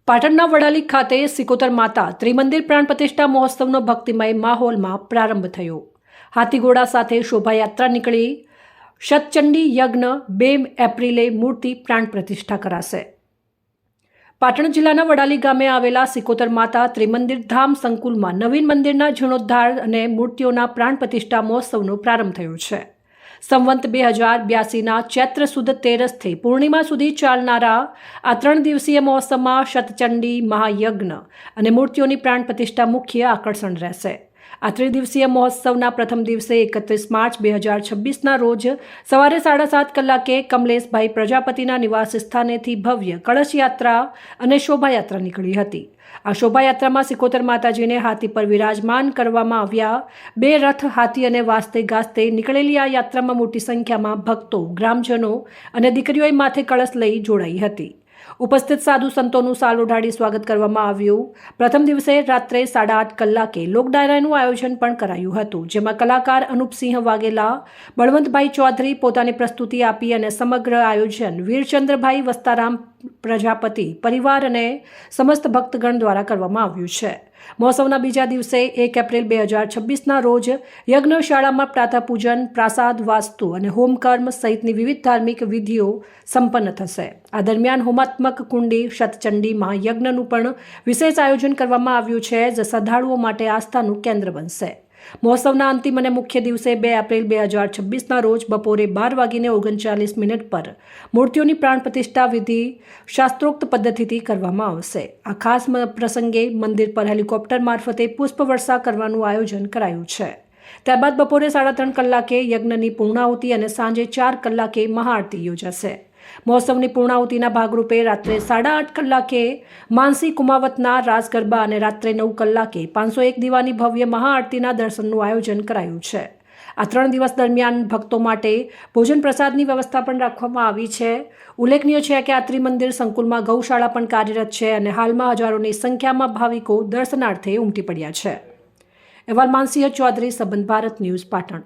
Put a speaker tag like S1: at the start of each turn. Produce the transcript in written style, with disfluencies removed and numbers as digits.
S1: પાટણના વડાલી ખાતે સિકોતર માતા ત્રિમંદિર પ્રાણ પ્રતિષ્ઠા મહોત્સવનો ભક્તિમય માહોલમાં પ્રારંભ થયો। હાથીઘોડા સાથે શોભાયાત્રા નીકળી। શતચંડી યજ્ઞ 2 એપ્રિલે મૂર્તિ પ્રાણ પ્રતિષ્ઠા કરાશે। પાટણ જિલ્લાના વડાલી ગામે આવેલા સિકોતર માતા ત્રિમંદિર ધામ સંકુલમાં નવીન મંદિરના જીર્ણોદ્ધાર અને મૂર્તિઓના પ્રાણ પ્રતિષ્ઠા મહોત્સવનો પ્રારંભ થયો છે। સંવંત 2082ના ચૈત્ર સુદ 13થી પૂર્ણિમા સુધી ચાલનારા આ 3 દિવસીય મહોત્સવમાં શતચંડી મહાયજ્ઞ અને મૂર્તિઓની પ્રાણ પ્રતિષ્ઠા મુખ્ય આકર્ષણ રહેશે। આ ત્રિદિવસીય મહોત્સવના પ્રથમ દિવસે 31 માર્ચ 2026ના રોજ સવારે 7:30 કલાકે કમલેશભાઈ પ્રજાપતિના નિવાસ સ્થાનેથી ભવ્ય કળશ યાત્રા અને શોભાયાત્રા નીકળી હતી। આ શોભાયાત્રામાં સિકોતર માતાજીને હાથી પર વિરાજમાન કરવામાં આવ્યા। 2 રથ, હાથી અને વાજતે ગાજતે નીકળેલી આ યાત્રામાં મોટી સંખ્યામાં ભક્તો, ગ્રામજનો અને દીકરીઓએ માથે કળશ લઈ જોડાઈ હતી। ઉપસ્થિત સાધુ સંતોનું સાલ ઓઢાડી સ્વાગત કરવામાં આવ્યું। પ્રથમ દિવસે રાત્રે 8:30 કલાકે લોકડાયરાનું આયોજન પણ કરાયું હતું, જેમાં કલાકાર અનુપસિંહ વાઘેલા, બળવંતભાઈ ચૌધરી પોતાની પ્રસ્તુતિ આપી અને સમગ્ર આયોજન વીરચંદ્રભાઈ વસ્તારામ પ્રજાપતિ પરિવાર અને સમસ્ત ભક્તગણ દ્વારા કરવામાં આવ્યું છે। મહોત્સવના બીજા દિવસે 1 એપ્રિલ 2026ના રોજ યજ્ઞશાળામાં પ્રાતઃ પૂજન, પ્રાસાદ વાસ્તુ અને હોમકર્મ સહિતની વિવિધ ધાર્મિક વિધિઓ સંપન્ન થશે। આ દરમિયાન હોમાત્મક કુંડી શતચંડી મહાયજ્ઞનું પણ વિશેષ આયોજન કરવામાં આવ્યું છે, જે શ્રદ્ધાળુઓ માટે આસ્થાનું કેન્દ્ર બનશે। મહોત્સવના અંતિમ અને મુખ્ય દિવસે 2 એપ્રિલ 2026ના રોજ બપોરે 12:39 પર મૂર્તિઓની પ્રાણ પ્રતિષ્ઠા વિધિ શાસ્ત્રોક્ત પદ્ધતિથી કરવામાં આવશે। આ ખાસ પ્રસંગે મંદિર પર હેલિકોપ્ટર મારફતે પુષ્પવર્ષા કરવાનું આયોજન કરાયું છે। ત્યારબાદ બપોરે 3:30 કલાકે યજ્ઞની પૂર્ણાહુતિ અને સાંજે 4 કલાકે મહાઆરતી યોજાશે। મહોત્સવની પૂર્ણાહુતિના ભાગરૂપે રાત્રે 8:30 કલાકે માનસી કુમાવતના રાસ ગરબા અને રાત્રે 9 કલાકે 501 દીવાની ભવ્ય મહાઆરતીના દર્શનનું આયોજન કરાયું છે। આ 3 દિવસ દરમિયાન ભક્તો માટે ભોજન પ્રસાદની વ્યવસ્થા પણ રાખવામાં આવી છે। ઉલ્લેખનીય છે કે આ ત્રિમંદિર સંકુલમાં ગૌશાળા પણ કાર્યરત છે અને હાલમાં હજારોની સંખ્યામાં ભાવિકો દર્શનાર્થે ઉમટી પડ્યા છે। અહેવાલ માનસિંહ ચૌધરી, સંબંધ ભારત ન્યૂઝ, પાટણ।